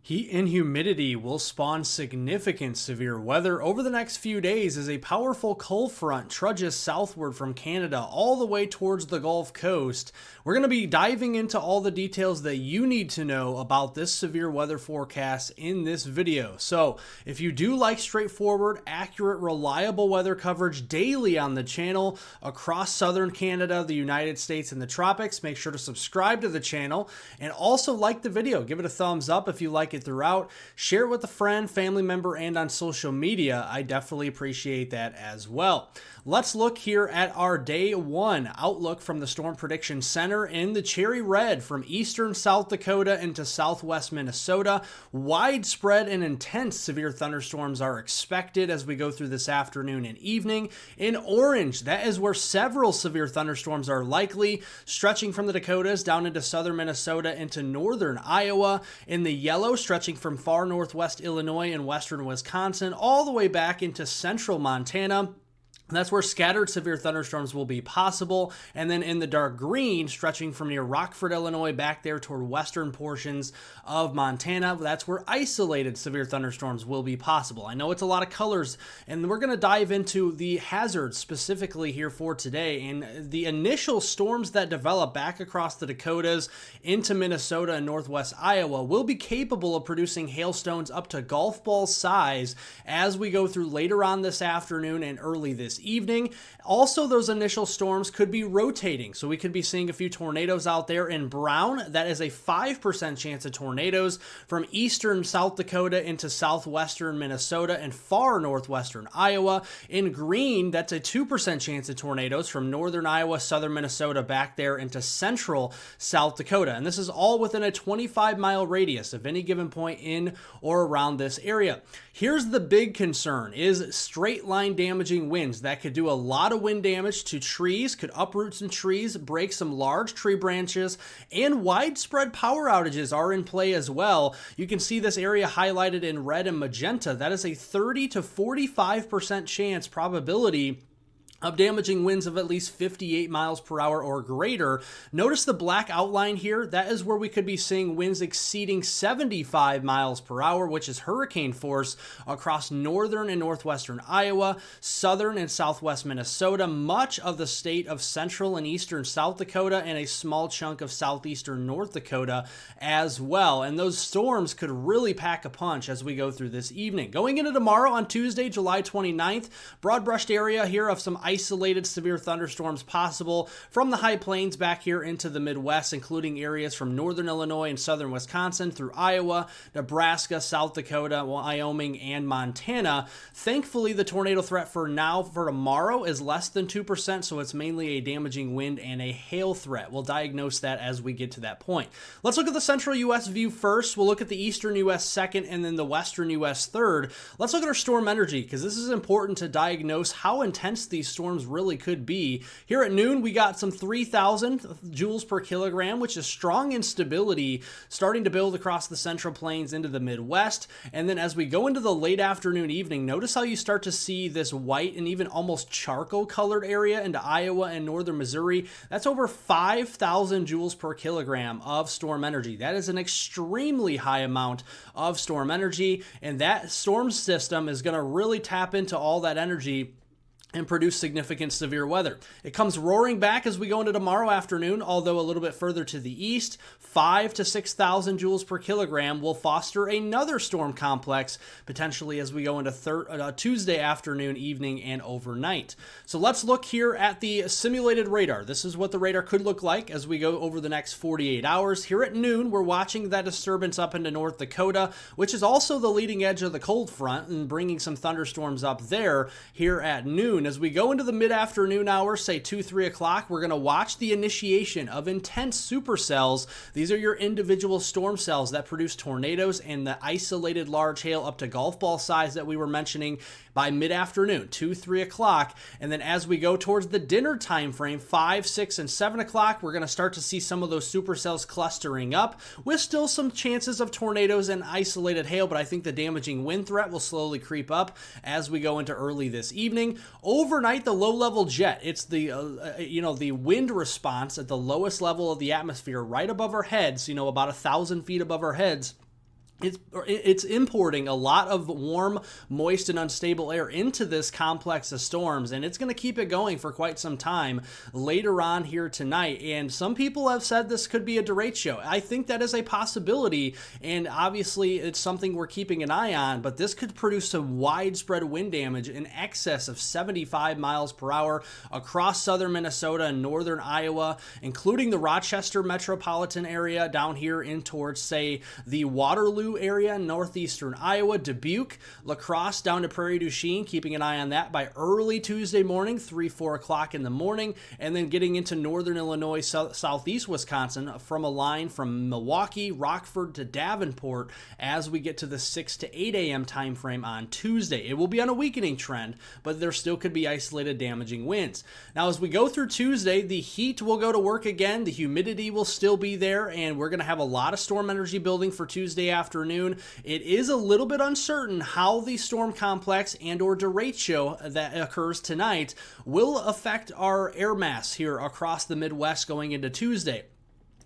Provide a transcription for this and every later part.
Heat and humidity will spawn significant severe weather over the next few days as a powerful cold front trudges southward from Canada all the way towards the Gulf Coast. We're going to be diving into all the details that you need to know about this severe weather forecast in this video. So, if you do like straightforward, accurate, reliable weather coverage daily on the channel across southern Canada, the United States, and the tropics, make sure to subscribe to the channel and also like the video. Give it a thumbs up if you like it throughout. Share it with a friend, family member, and on social media. I definitely appreciate that as well. Let's look here at our day one outlook from the Storm Prediction Center in the cherry red from eastern South Dakota into southwest Minnesota. Widespread and intense severe thunderstorms are expected as we go through this afternoon and evening. In orange, that is where several severe thunderstorms are likely, stretching from the Dakotas down into southern Minnesota into northern Iowa. In the yellow, stretching from far northwest Illinois and western Wisconsin all the way back into central Montana. That's where scattered severe thunderstorms will be possible. And then in the dark green, stretching from near Rockford, Illinois, back there toward western portions of Montana, that's where isolated severe thunderstorms will be possible. I know it's a lot of colors, and we're going to dive into the hazards specifically here for today. And the initial storms that develop back across the Dakotas into Minnesota and northwest Iowa will be capable of producing hailstones up to golf ball size as we go through later on this afternoon and early this evening. Also, those initial storms could be rotating, so we could be seeing a few tornadoes out there. In brown, that is a 5% chance of tornadoes from eastern South Dakota into southwestern Minnesota and far northwestern Iowa. In green, that's a 2% chance of tornadoes from northern Iowa, southern Minnesota, back there into central South Dakota. And this is all within a 25-mile radius of any given point in or around this area. Here's the big concern is straight line damaging winds that could do a lot of wind damage to trees, could uproot some trees, break some large tree branches, and widespread power outages are in play as well. You can see this area highlighted in red and magenta. That is a 30 to 45% chance probability of damaging winds of at least 58 miles per hour or greater. Notice the black outline here. That is where we could be seeing winds exceeding 75 miles per hour, which is hurricane force across northern and northwestern Iowa, southern and southwest Minnesota, much of the state of central and eastern South Dakota, and a small chunk of southeastern North Dakota as well. And those storms could really pack a punch as we go through this evening. Going into tomorrow on Tuesday, July 29th, broad brushed area here of some isolated severe thunderstorms possible from the high plains back here into the Midwest, including areas from northern Illinois and southern Wisconsin through Iowa, Nebraska, South Dakota, Wyoming, and Montana. Thankfully, the tornado threat for tomorrow is less than 2%, so it's mainly a damaging wind and a hail threat. We'll diagnose that as we get to that point. Let's look at the central U.S. view first. We'll look at the eastern U.S. second and then the western U.S. third. Let's look at our storm energy because this is important to diagnose how intense these storms really could be. Here at noon, we got some 3,000 joules per kilogram, which is strong instability starting to build across the central plains into the Midwest. And then as we go into the late afternoon, evening, notice how you start to see this white and even almost charcoal colored area into Iowa and northern Missouri. That's over 5,000 joules per kilogram of storm energy. That is an extremely high amount of storm energy, and that storm system is going to really tap into all that energy and produce significant severe weather. It comes roaring back as we go into tomorrow afternoon, although a little bit further to the east. 5,000 to 6,000 joules per kilogram will foster another storm complex, potentially as we go into Tuesday afternoon, evening, and overnight. So let's look here at the simulated radar. This is what the radar could look like as we go over the next 48 hours. Here at noon, we're watching that disturbance up into North Dakota, which is also the leading edge of the cold front and bringing some thunderstorms up there here at noon. As we go into the mid-afternoon hours, say 2, 3 o'clock, we're going to watch the initiation of intense supercells. These are your individual storm cells that produce tornadoes and the isolated large hail up to golf ball size that we were mentioning by mid-afternoon, 2, 3 o'clock. And then as we go towards the dinner time frame, 5, 6, and 7 o'clock, we're going to start to see some of those supercells clustering up with still some chances of tornadoes and isolated hail, but I think the damaging wind threat will slowly creep up as we go into early this evening. Overnight, the low-level jet, it's the wind response at the lowest level of the atmosphere right above our heads, about 1,000 feet above our heads, It's importing a lot of warm, moist, and unstable air into this complex of storms, and it's going to keep it going for quite some time later on here tonight. And some people have said this could be a derecho. I think that is a possibility, and obviously it's something we're keeping an eye on, but this could produce some widespread wind damage in excess of 75 miles per hour across southern Minnesota and northern Iowa, including the Rochester metropolitan area down here in towards, say, the Waterloo area, northeastern Iowa, Dubuque, La Crosse down to Prairie du Chien, keeping an eye on that by early Tuesday morning, 3-4 o'clock in the morning, and then getting into northern Illinois, southeast Wisconsin from a line from Milwaukee, Rockford to Davenport as we get to the 6 to 8 a.m. time frame on Tuesday. It will be on a weakening trend, but there still could be isolated damaging winds. Now, as we go through Tuesday, the heat will go to work again, the humidity will still be there, and we're going to have a lot of storm energy building for Tuesday afternoon. It is a little bit uncertain how the storm complex and or derecho that occurs tonight will affect our air mass here across the Midwest going into Tuesday.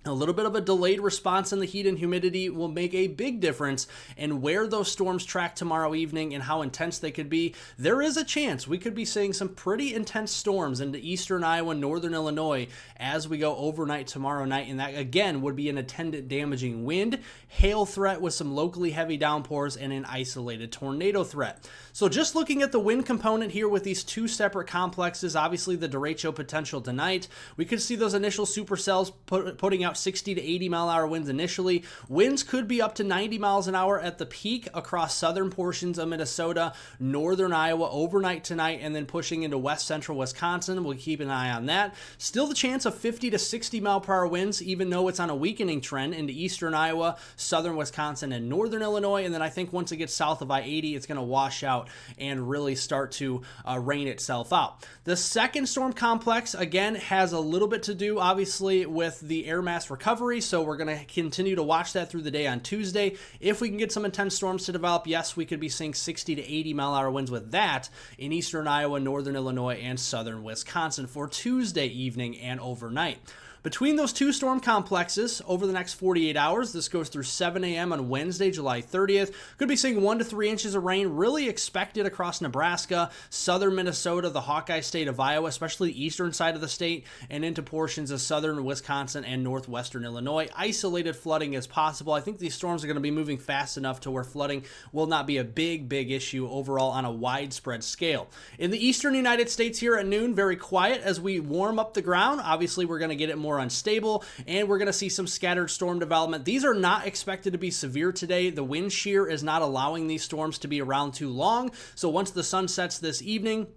A little bit of a delayed response in the heat and humidity will make a big difference in where those storms track tomorrow evening and how intense they could be. There is a chance we could be seeing some pretty intense storms into eastern Iowa, northern Illinois as we go overnight tomorrow night, and that again would be an attendant damaging wind, hail threat with some locally heavy downpours, and an isolated tornado threat. So just looking at the wind component here with these two separate complexes, obviously the derecho potential tonight, we could see those initial supercells putting out 60 to 80 mile an hour winds initially. Winds could be up to 90 miles an hour at the peak across southern portions of Minnesota, northern Iowa overnight tonight, and then pushing into west central Wisconsin. We'll keep an eye on that. Still the chance of 50 to 60 mile per hour winds, even though it's on a weakening trend into eastern Iowa, southern Wisconsin, and northern Illinois. And then I think once it gets south of I-80, it's going to wash out and really start to rain itself out. The second storm complex, again, has a little bit to do, obviously, with the air mass recovery, so we're going to continue to watch that through the day on Tuesday. If we can get some intense storms to develop, yes, we could be seeing 60 to 80 mile an hour winds with that in eastern Iowa, northern Illinois, and southern Wisconsin for Tuesday evening and overnight. Between those two storm complexes over the next 48 hours, this goes through 7 a.m. on Wednesday, July 30th. Could be seeing 1 to 3 inches of rain really expected across Nebraska, southern Minnesota, the Hawkeye state of Iowa, especially the eastern side of the state, and into portions of southern Wisconsin and northwestern Illinois. Isolated flooding is possible. I think these storms are going to be moving fast enough to where flooding will not be a big issue overall on a widespread scale. In the eastern United States here at noon, very quiet as we warm up the ground. Obviously, we're going to get it more unstable, and we're going to see some scattered storm development. These are not expected to be severe today. The wind shear is not allowing these storms to be around too long, so once the sun sets this evening,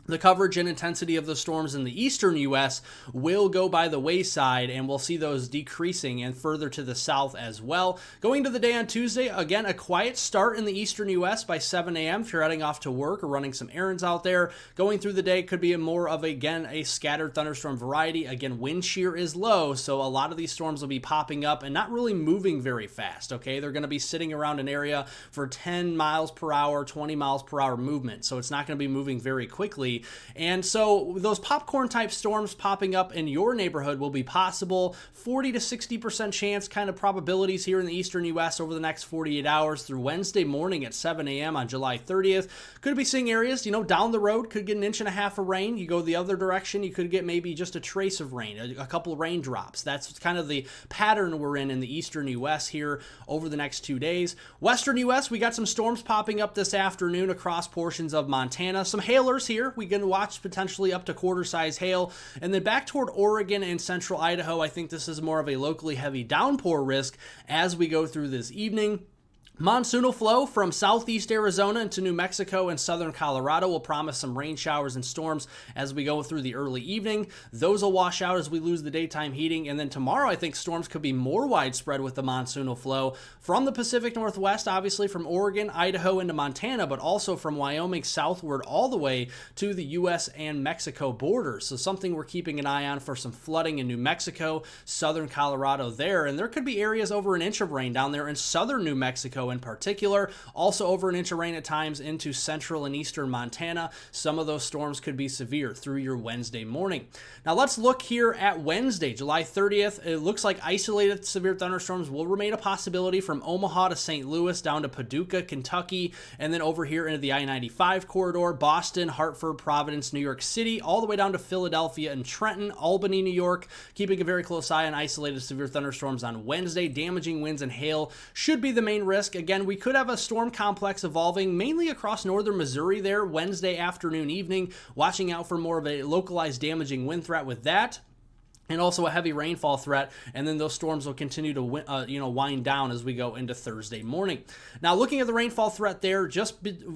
the coverage and intensity of the storms in the eastern U.S. will go by the wayside, and we'll see those decreasing and further to the south as well. Going to the day on Tuesday, again, a quiet start in the eastern U.S. by 7 a.m. if you're heading off to work or running some errands out there. Going through the day could be more of, again, a scattered thunderstorm variety. Again, wind shear is low, so a lot of these storms will be popping up and not really moving very fast, okay? They're going to be sitting around an area for 10 miles per hour, 20 miles per hour movement, so it's not going to be moving very quickly. And so those popcorn type storms popping up in your neighborhood will be possible. 40 to 60% chance kind of probabilities here in the eastern U.S. over the next 48 hours through Wednesday morning at 7 a.m. on July 30th. Could be seeing areas, down the road, could get 1.5 inches of rain. You go the other direction, you could get maybe just a trace of rain, a couple of raindrops. That's kind of the pattern we're in the eastern U.S. here over the next 2 days. Western U.S., we got some storms popping up this afternoon across portions of Montana. Some hailers here. We can watch potentially up to quarter-size hail. And then back toward Oregon and central Idaho, I think this is more of a locally heavy downpour risk as we go through this evening. Monsoonal flow from southeast Arizona into New Mexico and southern Colorado will promise some rain showers and storms as we go through the early evening. Those will wash out as we lose the daytime heating. And then tomorrow, I think storms could be more widespread with the monsoonal flow from the Pacific Northwest, obviously from Oregon, Idaho into Montana, but also from Wyoming southward all the way to the U.S. and Mexico borders. So something we're keeping an eye on for some flooding in New Mexico, southern Colorado there. And there could be areas over 1 inch of rain down there in southern New Mexico Mexico in particular. Also over an inch of rain at times into central and eastern Montana. Some of those storms could be severe through your Wednesday morning. Now let's look here at Wednesday, July 30th. It looks like isolated severe thunderstorms will remain a possibility from Omaha to St. Louis down to Paducah, Kentucky, and then over here into the I-95 corridor, Boston, Hartford, Providence, New York City, all the way down to Philadelphia and Trenton, Albany, New York. Keeping a very close eye on isolated severe thunderstorms on Wednesday. Damaging winds and hail should be the main risk. Again, we could have a storm complex evolving mainly across northern Missouri there Wednesday afternoon, evening. Watching out for more of a localized damaging wind threat with that, and also a heavy rainfall threat, and then those storms will continue to wind down as we go into Thursday morning. Now, looking at the rainfall threat there,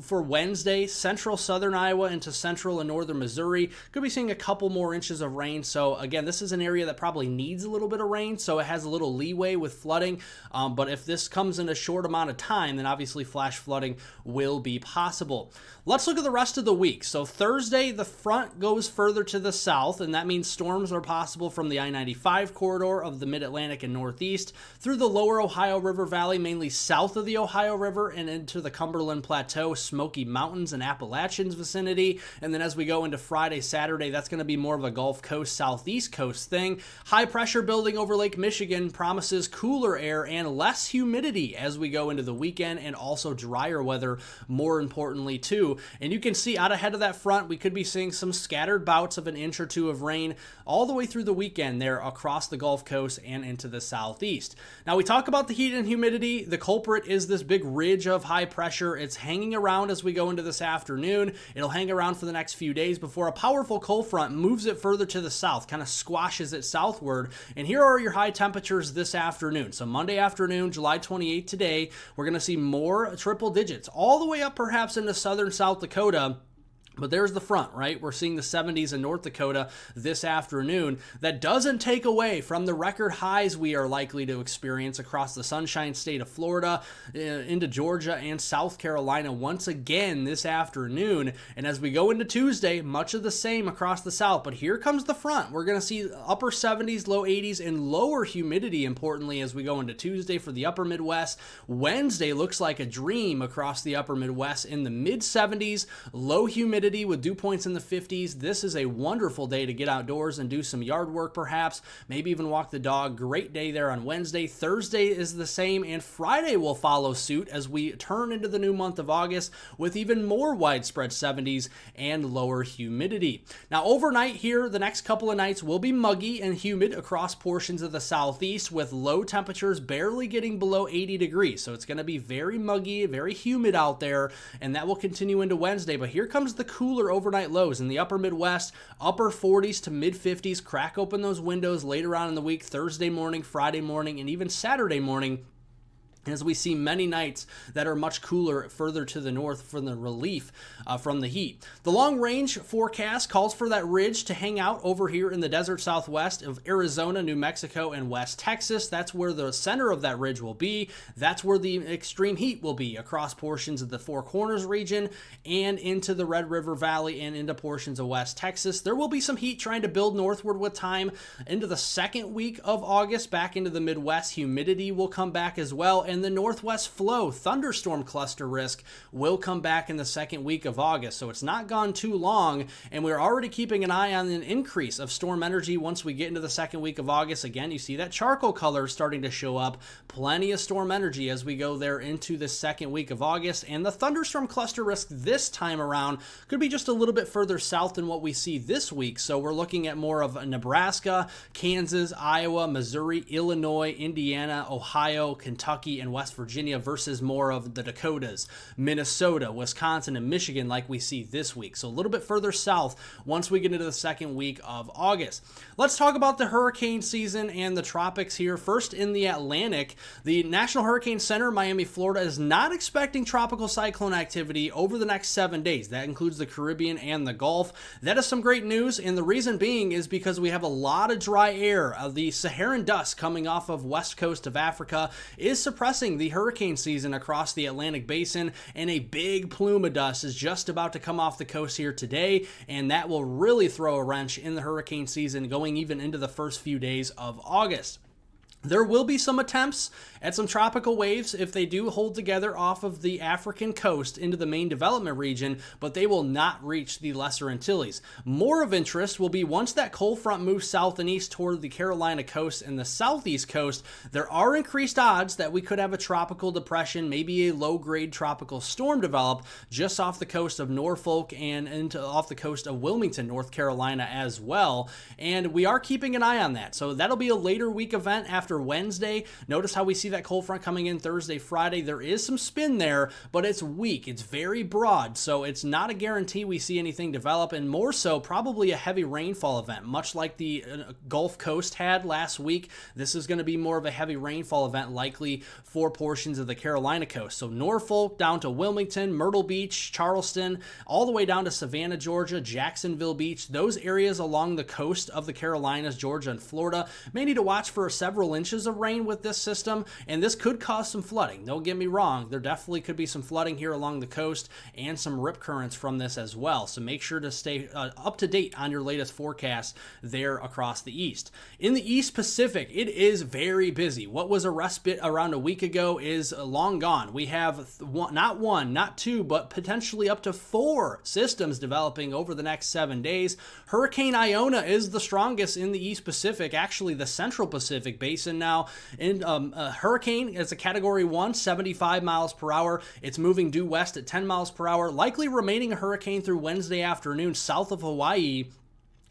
for Wednesday, central southern Iowa into central and northern Missouri, could be seeing a couple more inches of rain. So again, this is an area that probably needs a little bit of rain, so it has a little leeway with flooding. But if this comes in a short amount of time, then obviously flash flooding will be possible. Let's look at the rest of the week. So Thursday, the front goes further to the south, and that means storms are possible from the I-95 corridor of the Mid-Atlantic and Northeast through the lower Ohio River Valley, mainly south of the Ohio River, and into the Cumberland Plateau, Smoky Mountains, and Appalachians vicinity. And then as we go into Friday, Saturday, that's going to be more of a Gulf Coast, Southeast Coast thing. High pressure building over Lake Michigan promises cooler air and less humidity as we go into the weekend, and also drier weather, more importantly, too. And you can see out ahead of that front, we could be seeing some scattered bouts of an inch or two of rain all the way through the weekend there across the Gulf Coast and into the southeast. Now, we talk about the heat and humidity. The culprit is this big ridge of high pressure. It's hanging around as we go into this afternoon. It'll hang around for the next few days before a powerful cold front moves it further to the south, kind of squashes it southward. And here are your high temperatures this afternoon. So Monday afternoon, July 28th today, we're going to see more triple digits, all the way up perhaps into southern South Dakota. But there's the front, right? We're seeing the 70s in North Dakota this afternoon. That doesn't take away from the record highs we are likely to experience across the Sunshine State of Florida, into Georgia and South Carolina once again this afternoon. And as we go into Tuesday, much of the same across the South. But here comes the front. We're going to see upper 70s, low 80s, and lower humidity, importantly, as we go into Tuesday for the upper Midwest. Wednesday looks like a dream across the upper Midwest in the mid 70s, low humidity with dew points in the 50s. This is a wonderful day to get outdoors and do some yard work, perhaps, maybe even walk the dog. Great day there on Wednesday. Thursday is the same, and Friday will follow suit as we turn into the new month of August with even more widespread 70s and lower humidity. Now, overnight here, the next couple of nights will be muggy and humid across portions of the southeast, with low temperatures barely getting below 80 degrees. So it's going to be very muggy, very humid out there, and that will continue into Wednesday. But here comes the cooler overnight lows in the upper Midwest, upper 40s to mid 50s. Crack open those windows later on in the week, Thursday morning, Friday morning, and even Saturday morning, as we see many nights that are much cooler further to the north from the relief from the heat. The long-range forecast calls for that ridge to hang out over here in the desert southwest of Arizona, New Mexico, and West Texas. That's where the center of that ridge will be. That's where the extreme heat will be across portions of the Four Corners region and into the Red River Valley and into portions of West Texas. There will be some heat trying to build northward with time into the second week of August, back into the Midwest. Humidity will come back as well, and the northwest flow thunderstorm cluster risk will come back in the second week of August. So it's not gone too long, and we're already keeping an eye on an increase of storm energy once we get into the second week of August. Again, you see that charcoal color starting to show up. Plenty of storm energy as we go there into the second week of August, and the thunderstorm cluster risk this time around could be just a little bit further south than what we see this week. So we're looking at more of Nebraska, Kansas, Iowa, Missouri, Illinois, Indiana, Ohio, Kentucky, and West Virginia versus more of the Dakotas, Minnesota, Wisconsin, and Michigan like we see this week. So a little bit further south once we get into the second week of August. Let's talk about the hurricane season and the tropics here. First, in the Atlantic, the National Hurricane Center, Miami, Florida, is not expecting tropical cyclone activity over the next 7 days. That includes the Caribbean and the Gulf. That is some great news, and the reason being is because we have a lot of dry air. The Saharan dust coming off of west coast of Africa is suppressing the hurricane season across the Atlantic basin, and a big plume of dust is just about to come off the coast here today, and that will really throw a wrench in the hurricane season going even into the first few days of August. There will be some attempts at some tropical waves if they do hold together off of the African coast into the main development region, but they will not reach the Lesser Antilles. More of interest will be once that cold front moves south and east toward the Carolina coast and the southeast coast, there are increased odds that we could have a tropical depression, maybe a low-grade tropical storm develop just off the coast of Norfolk and off the coast of Wilmington, North Carolina as well. And we are keeping an eye on that. So that'll be a later week event after Wednesday. Notice how we see that cold front coming in Thursday, Friday. There is some spin there, but it's weak. It's very broad, so it's not a guarantee we see anything develop, and more so probably a heavy rainfall event, much like the Gulf Coast had last week. This is going to be more of a heavy rainfall event likely for portions of the Carolina coast. So Norfolk down to Wilmington, Myrtle Beach, Charleston, all the way down to Savannah, Georgia, Jacksonville Beach. Those areas along the coast of the Carolinas, Georgia, and Florida may need to watch for several inches of rain with this system, and this could cause some flooding. Don't get me wrong, there definitely could be some flooding here along the coast and some rip currents from this as well, so make sure to stay up to date on your latest forecast there across the east. In the East Pacific, it is very busy. What was a respite around a week ago is long gone. We have not one, not two, but potentially up to 4 systems developing over the next 7 days. Hurricane Iona is the strongest in the East Pacific, actually the Central Pacific Basin now. In hurricane is a category 1, 75 miles per hour. It's moving due west at 10 miles per hour, likely remaining a hurricane through Wednesday afternoon south of Hawaii,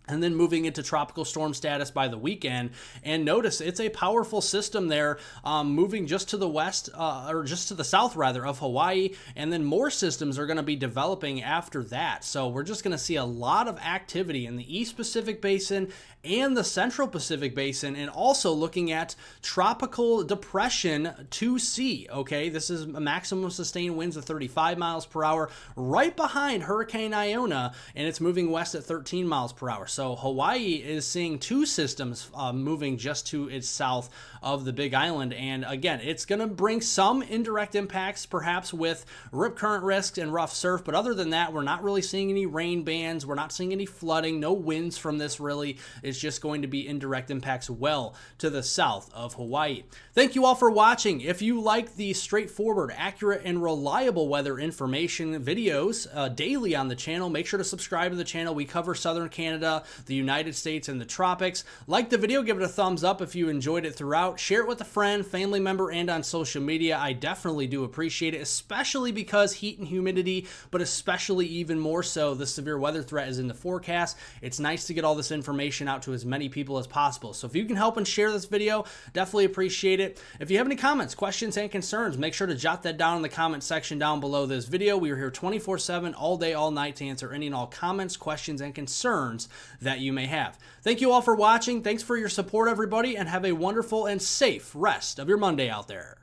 and then moving into tropical storm status by the weekend. And notice it's a powerful system there, moving just to the west, or just to the south rather, of Hawaii, and then more systems are going to be developing after that. So we're just going to see a lot of activity in the East Pacific Basin and the Central Pacific Basin, and also looking at tropical depression 2C, okay? This is a maximum sustained winds of 35 miles per hour, right behind Hurricane Iona, and it's moving west at 13 miles per hour. So Hawaii is seeing 2 systems moving just to its south of the Big Island, and again, it's going to bring some indirect impacts, perhaps with rip current risks and rough surf, but other than that, we're not really seeing any rain bands, we're not seeing any flooding, no winds from this really. It's just going to be indirect impacts well to the south of Hawaii. Thank you all for watching. If you like the straightforward, accurate, and reliable weather information videos daily on the channel, make sure to subscribe to the channel. We cover southern Canada, the United States, and the tropics. Like the video, give it a thumbs up if you enjoyed it throughout. Share it with a friend, family member, and on social media. I definitely do appreciate it, especially because heat and humidity, but especially even more so, the severe weather threat is in the forecast. It's nice to get all this information out to as many people as possible. So if you can help and share this video, definitely appreciate it. If you have any comments, questions, and concerns, make sure to jot that down in the comment section down below this video. We are here 24/7, all day, all night to answer any and all comments, questions, and concerns that you may have. Thank you all for watching. Thanks for your support, everybody, and have a wonderful and safe rest of your Monday out there.